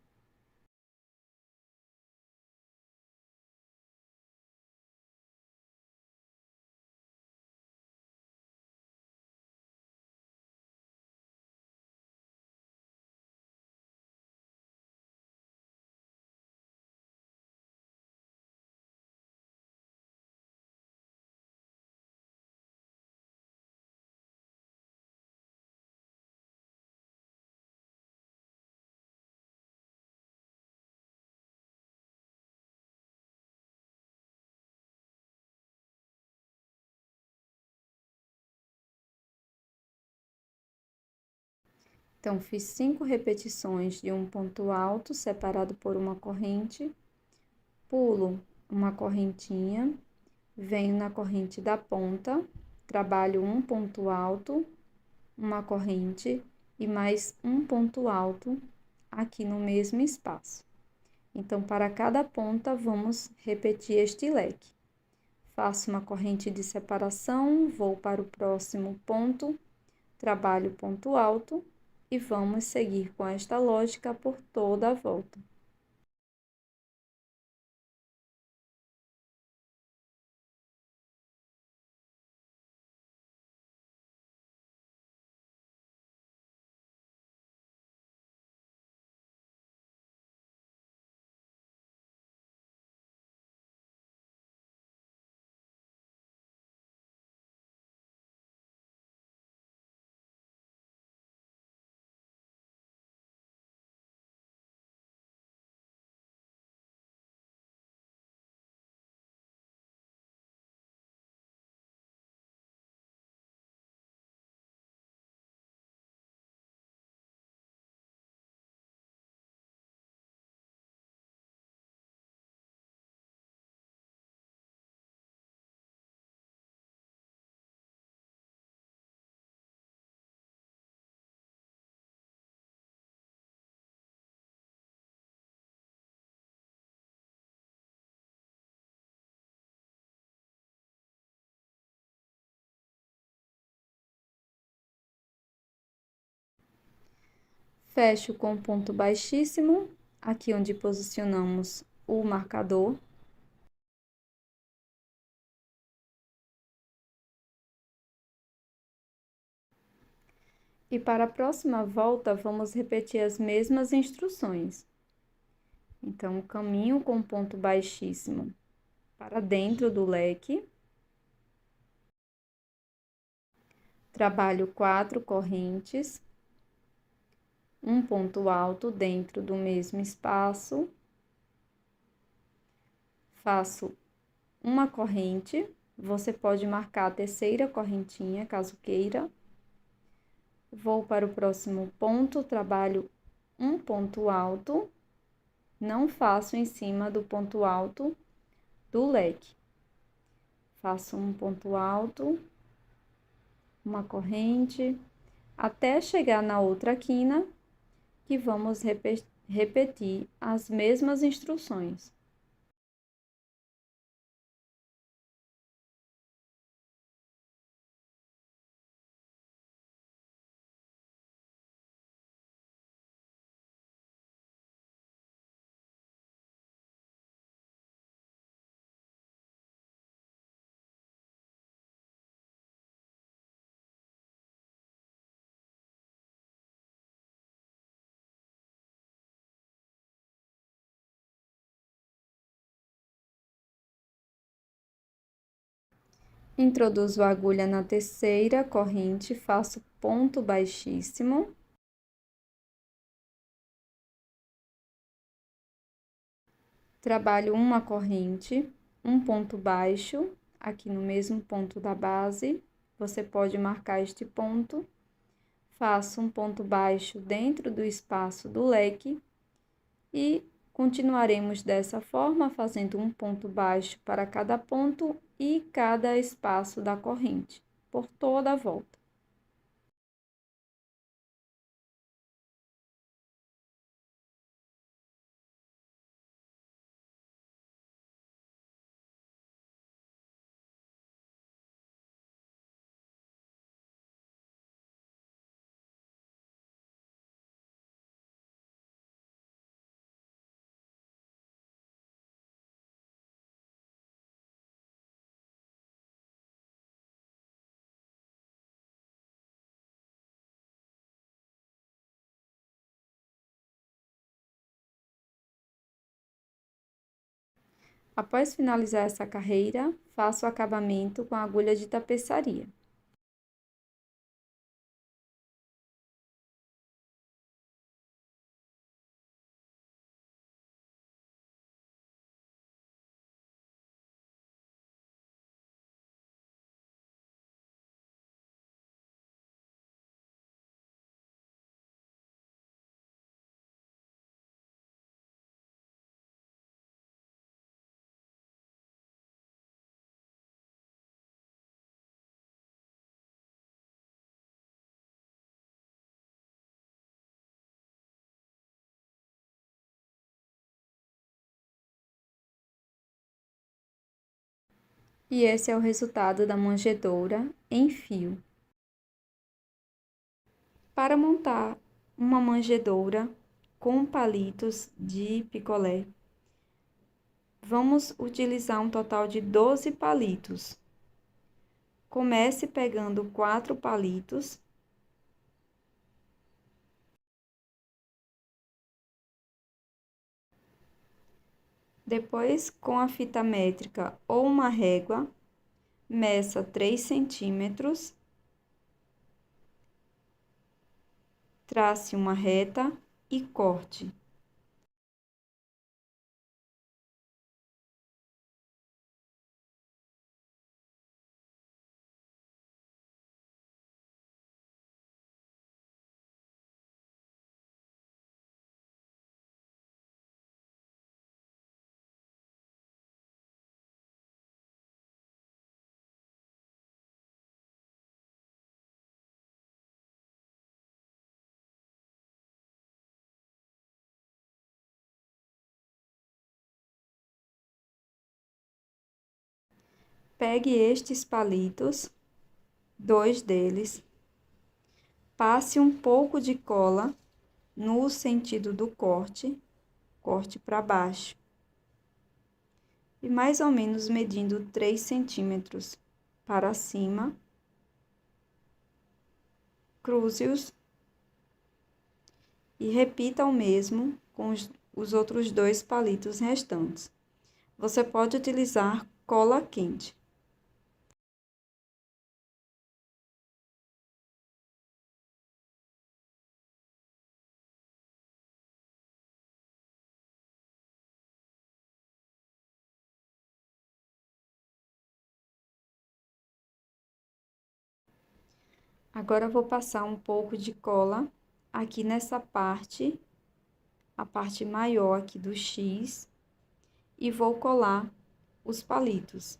Então, fiz 5 repetições de um ponto alto, separado por uma corrente, pulo uma correntinha, venho na corrente da ponta, trabalho um ponto alto, uma corrente e mais um ponto alto aqui no mesmo espaço. Então, para cada ponta, vamos repetir este leque. Faço uma corrente de separação, vou para o próximo ponto, trabalho ponto alto e vamos seguir com esta lógica por toda a volta. Fecho com ponto baixíssimo, aqui onde posicionamos o marcador. E para a próxima volta, vamos repetir as mesmas instruções. Então, caminho com ponto baixíssimo para dentro do leque. Trabalho 4 correntes, um ponto alto dentro do mesmo espaço. Faço uma corrente, você pode marcar a terceira correntinha, caso queira. Vou para o próximo ponto, trabalho um ponto alto, não faço em cima do ponto alto do leque. Faço um ponto alto, uma corrente, até chegar na outra quina, que vamos repetir as mesmas instruções. Introduzo a agulha na terceira corrente, faço ponto baixíssimo. trabalho uma corrente, um ponto baixo, aqui no mesmo ponto da base, você pode marcar este ponto, faço um ponto baixo dentro do espaço do leque e continuaremos dessa forma, fazendo um ponto baixo para cada ponto e cada espaço da corrente, por toda a volta. Após finalizar essa carreira, faço o acabamento com a agulha de tapeçaria. E esse é o resultado da manjedoura em fio. Para montar uma manjedoura com palitos de picolé, vamos utilizar um total de 12 palitos. Comece pegando 4 palitos. Depois, com a fita métrica ou uma régua, meça 3 centímetros, trace uma reta e corte. Pegue estes palitos, 2 deles, passe um pouco de cola no sentido do corte, corte para baixo, e mais ou menos medindo 3 centímetros para cima, cruze-os e repita o mesmo com os outros 2 palitos restantes. Você pode utilizar cola quente. Agora, eu vou passar um pouco de cola aqui nessa parte, a parte maior aqui do X, e vou colar os palitos.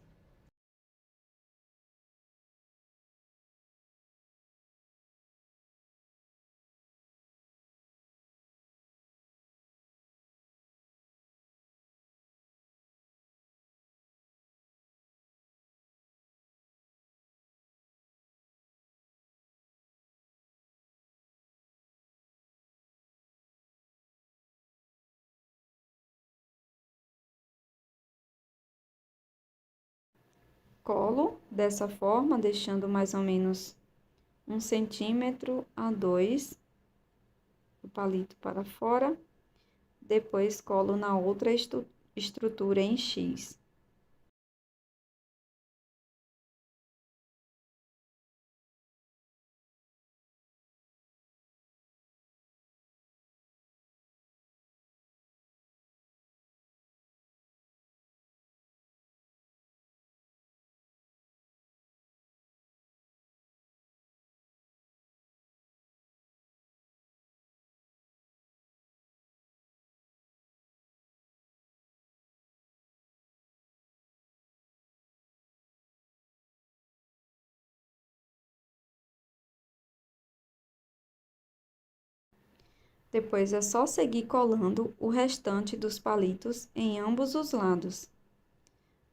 Colo dessa forma, deixando mais ou menos 1 centímetro a 2 o palito para fora. Depois, colo na outra estrutura em X. Depois é só seguir colando o restante dos palitos em ambos os lados.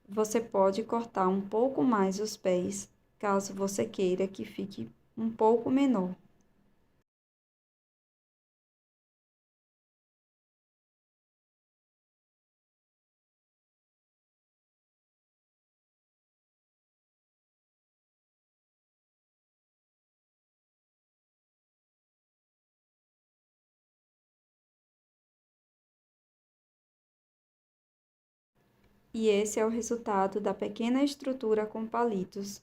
Você pode cortar um pouco mais os pés, caso você queira que fique um pouco menor. E esse é o resultado da pequena estrutura com palitos.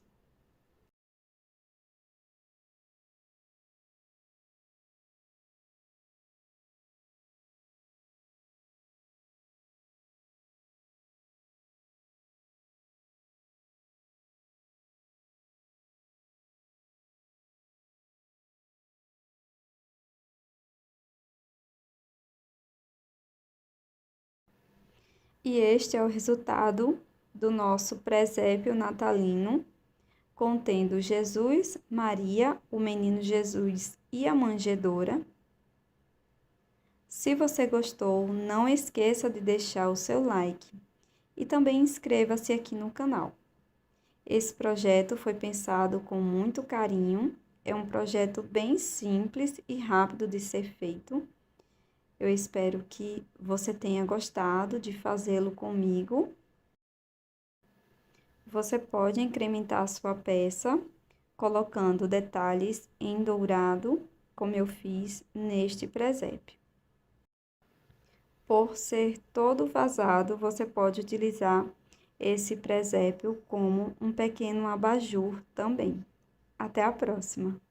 E este é o resultado do nosso presépio natalino, contendo Jesus, Maria, o menino Jesus e a manjedoura. Se você gostou, não esqueça de deixar o seu like e também inscreva-se aqui no canal. Esse projeto foi pensado com muito carinho, é um projeto bem simples e rápido de ser feito. Eu espero que você tenha gostado de fazê-lo comigo. Você pode incrementar a sua peça colocando detalhes em dourado, como eu fiz neste presépio. Por ser todo vazado, você pode utilizar esse presépio como um pequeno abajur também. Até a próxima!